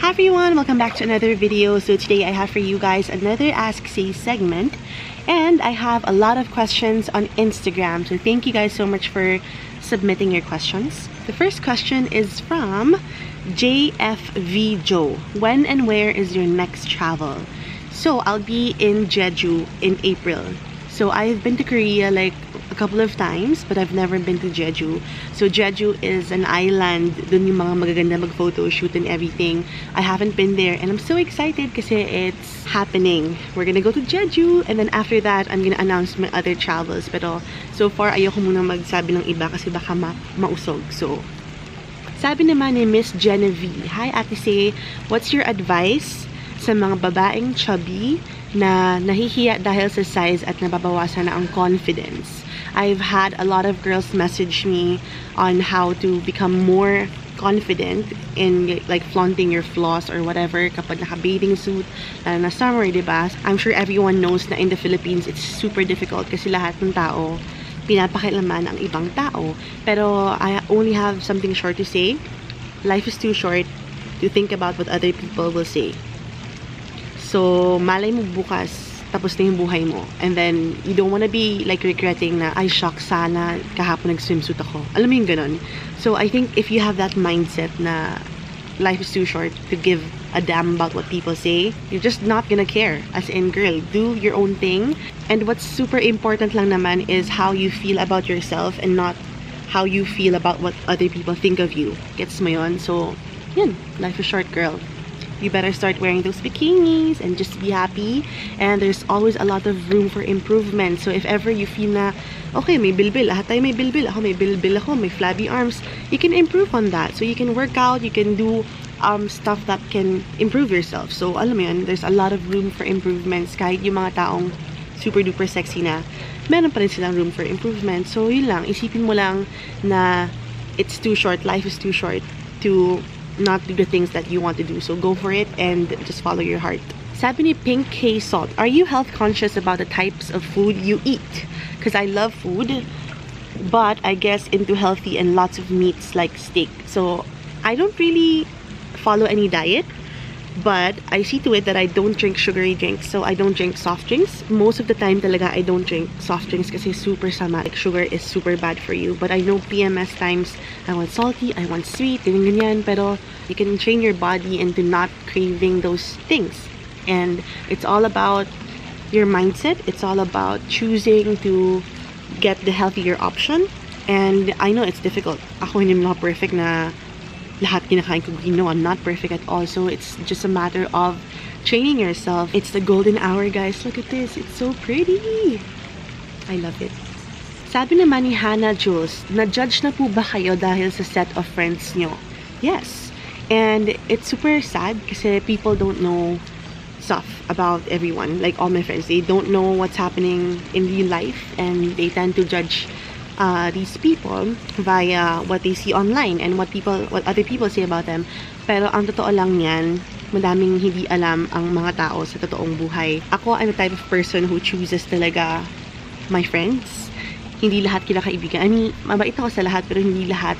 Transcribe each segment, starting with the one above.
Hi everyone, welcome back to another video. So today I have for you guys another Ask Say segment, and I have a lot of questions on Instagram. So thank you guys so much for submitting your questions. The first question is from JFV Joe. When and where is your next travel? So I'll be in Jeju in April. So I've been to Korea like a couple of times, but I've never been to Jeju. So Jeju is an island. Dun yung mga magaganda mag-photo shoot and everything. I haven't been there and I'm so excited kasi it's happening. We're gonna go to Jeju and then after that, I'm gonna announce my other travels. Pero so far, ayoko muna magsabi ng iba kasi baka mausog. So, sabi naman ni Miss Genevieve, Hi Ate Say, what's your advice sa mga babaeng chubby na nahihiya dahil sa size at nababawasan na ang confidence? I've had a lot of girls message me on how to become more confident in like flaunting your flaws or whatever kapag naka-bathing suit, lalo na summer, diba? I'm sure everyone knows na in the Philippines, it's super difficult kasi lahat ng tao pinapakialaman ang ibang tao. Pero I only have something short to say. Life is too short to think about what other people will say. So, malay mo bukas, tapos na yung buhay mo. And then, you don't wanna be like regretting na, ay, shock, sana kahapon nag-swimsuit ako. Alam mo yung ganun. So, I think if you have that mindset na life is too short to give a damn about what people say, you're just not gonna care. As in, girl, do your own thing. And what's super important lang naman is how you feel about yourself and not how you feel about what other people think of you. Gets mo yun? So, yun. Life is short, girl. You better start wearing those bikinis and just be happy. And there's always a lot of room for improvement. So if ever you feel na, okay, may bilbil, lahat tayo may bilbil, ako may bilbil ako, may flabby arms, you can improve on that. So you can work out, you can do stuff that can improve yourself. So alam mo yun, there's a lot of room for improvements. Kahit yung mga taong super duper sexy na, meron pa rin silang room for improvement. So yun lang, isipin mo lang na it's too short, life is too short to not do the things that you want to do. So go for it and just follow your heart. Sabi ni Pink K Salt, are you health conscious about the types of food you eat? Because I love food, but I guess into healthy and lots of meats like steak. So I don't really follow any diet, but I see to it that I don't drink sugary drinks. So I don't drink soft drinks. Most of the time talaga I don't drink soft drinks kasi super sama. Like sugar is super bad for you. But I know PMS times, I want salty, I want sweet, ganyan. Pero you can train your body into not craving those things. And it's all about your mindset. It's all about choosing to get the healthier option. And I know it's difficult. Ako hindi mo perfect na lahat kinakain ko. You know, I'm not perfect at all. So it's just a matter of training yourself. It's the golden hour, guys. Look at this. It's so pretty. I love it. Sabi naman ni Hannah Jules, na-judge na po ba kayo dahil sa set of friends nyo? Yes. And it's super sad kasi people don't know stuff about everyone. Like all my friends, they don't know what's happening in real life and they tend to judge these people via what they see online and what other people say about them. Pero ang totoo lang yan, madaming hindi alam ang mga tao sa totoong buhay. Ako, I'm the type of person who chooses talaga my friends. Hindi lahat kinakaibigan. I mean, mabait ako sa lahat pero hindi lahat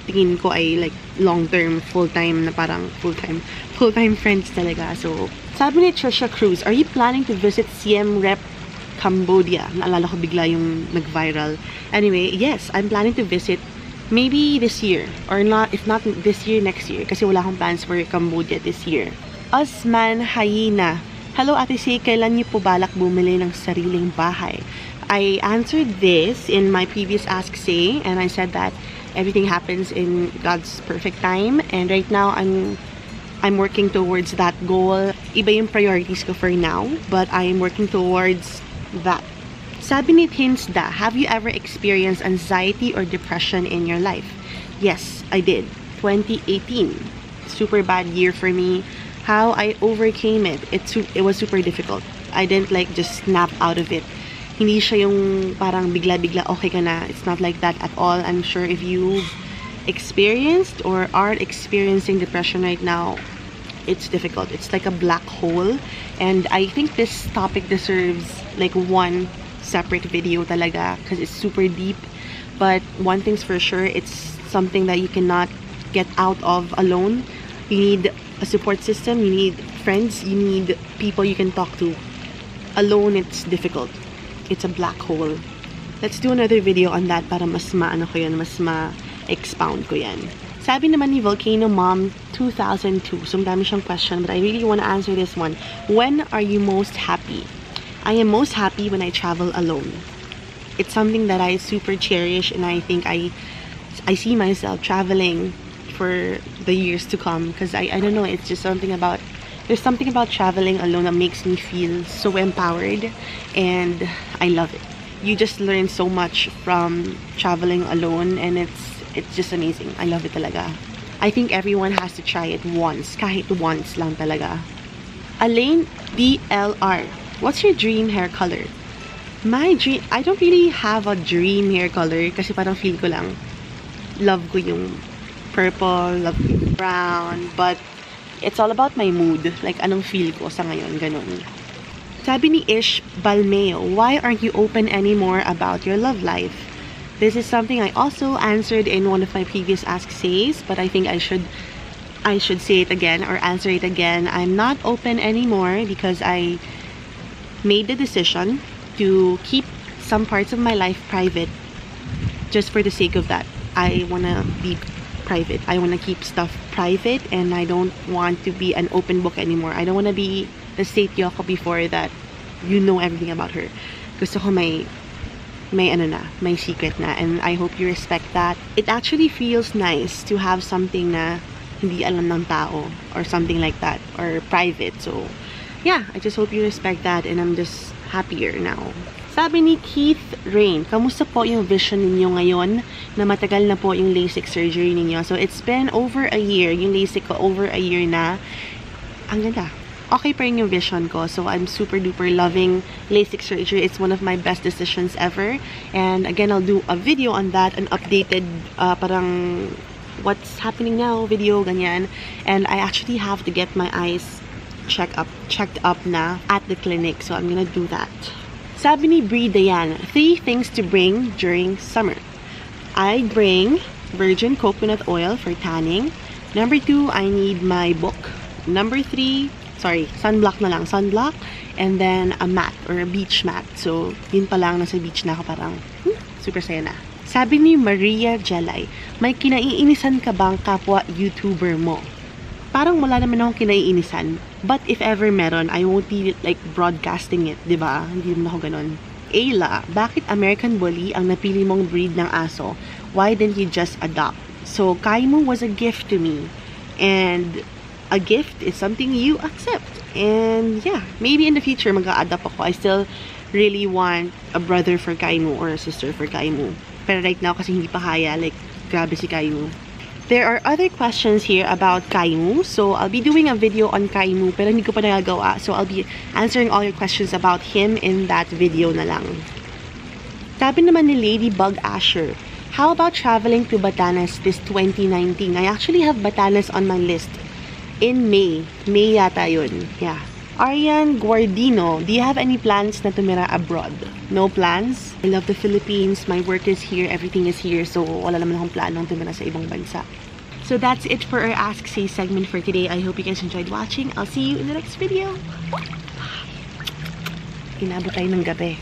tingin ko ay like long-term, full-time na parang full-time friends talaga. So, sabi ni Trisha Cruz, are you planning to visit Siem Reap Cambodia? Naalala ko bigla yung nag-viral. Anyway, yes, I'm planning to visit maybe this year. Or not, if not this year, next year. Kasi wala akong plans for Cambodia this year. Osman Hayina, hello Ate Say, kailan niyo po balak bumili ng sariling bahay? I answered this in my previous Ask Say, and I said that everything happens in God's perfect time. And right now, I'm working towards that goal. Iba yung priorities ko for now, but I'm working towards that. Sabi ni Tinsda, have you ever experienced anxiety or depression in your life? Yes, I did. 2018. Super bad year for me. How I overcame it. It was super difficult. I didn't like just snap out of it. Hindi siya yung parang bigla-bigla okay ka na. It's not like that at all. I'm sure if you've experienced or are experiencing depression right now, it's difficult. It's like a black hole. And I think this topic deserves like one separate video talaga because it's super deep. But one thing's for sure, it's something that you cannot get out of alone. You need a support system, you need friends, you need people you can talk to. Alone, it's difficult. It's a black hole. Let's do another video on that para mas maano ko yun, mas ma-expound ko yan. Sabi naman ni Volcano Mom 2002, so madami siyang question, but I really want to answer this one. When are you most happy? I am most happy when I travel alone. It's something that I super cherish, and I think I see myself traveling for the years to come, because I don't know, it's just something about, there's something about traveling alone that makes me feel so empowered, and I love it. You just learn so much from traveling alone, and it's just amazing. I love it talaga. I think everyone has to try it once, kahit once lang talaga. Elaine DLR, what's your dream hair color? My dream, I don't really have a dream hair color kasi parang feel ko lang love ko yung purple, love ko yung brown, but it's all about my mood, like anong feel ko sa ngayon, ganun. Sabi ni Ish Balmeo, why aren't you open anymore about your love life? This is something I also answered in one of my previous Ask Says, but I think I should say it again or answer it again. I'm not open anymore because I made the decision to keep some parts of my life private just for the sake of that. I want to be private. I want to keep stuff private, and I don't want to be an open book anymore. I don't want to be the State Yoko before that you know everything about her. Gusto ko may secret na, and I hope you respect that. It actually feels nice to have something na hindi alam ng tao or something like that, or private. So yeah, I just hope you respect that, and I'm just happier now. Sabi ni Keith Rain, kamusta po yung vision ninyo ngayon na matagal na po yung LASIK surgery ninyo? So it's been over a year, yung LASIK ko over a year na. Ang ganda. Okay pa rin yung vision ko. So I'm super duper loving LASIK surgery. It's one of my best decisions ever. And again, I'll do a video on that, an updated parang what's happening now video, ganyan. And I actually have to get my eyes checked up na at the clinic. So I'm gonna do that. Sabi ni Brie Dayan, 3 things to bring during summer. I bring virgin coconut oil for tanning. Number 2, I need my book. Number 3, sunblock na lang. Sunblock. And then a mat or a beach mat. So, yun pa lang, nasa beach na ako parang, super saya na. Sabi ni Maria Jelay, may kinaiinisan ka bang kapwa YouTuber mo? Parang wala naman akong kinaiinisan. But if ever meron, I won't be like broadcasting it, diba? Hindi naman ako ganun. Ayla, bakit American Bully ang napili mong breed ng aso? Why didn't you just adopt? So, Kaimu was a gift to me. And a gift is something you accept. And yeah, maybe in the future mag-a-adopt ako. I still really want a brother for Kaimu or a sister for Kaimu. Pero right now, kasi hindi pa kaya, like, grabe si Kaimu. There are other questions here about Kaimu. So, I'll be doing a video on Kaimu, pero hindi ko pa nagagawa. So, I'll be answering all your questions about him in that video na lang. Sabi naman ni Ladybug Asher, how about traveling to Batanes this 2019? I actually have Batanes on my list. In May. May yata yun. Yeah. Arian Guardino, do you have any plans na tumira abroad? No plans? I love the Philippines. My work is here. Everything is here. So, wala naman akong planong tumira sa ibang bansa. So, that's it for our Ask Say segment for today. I hope you guys enjoyed watching. I'll see you in the next video. Inabot tayo ng gabi.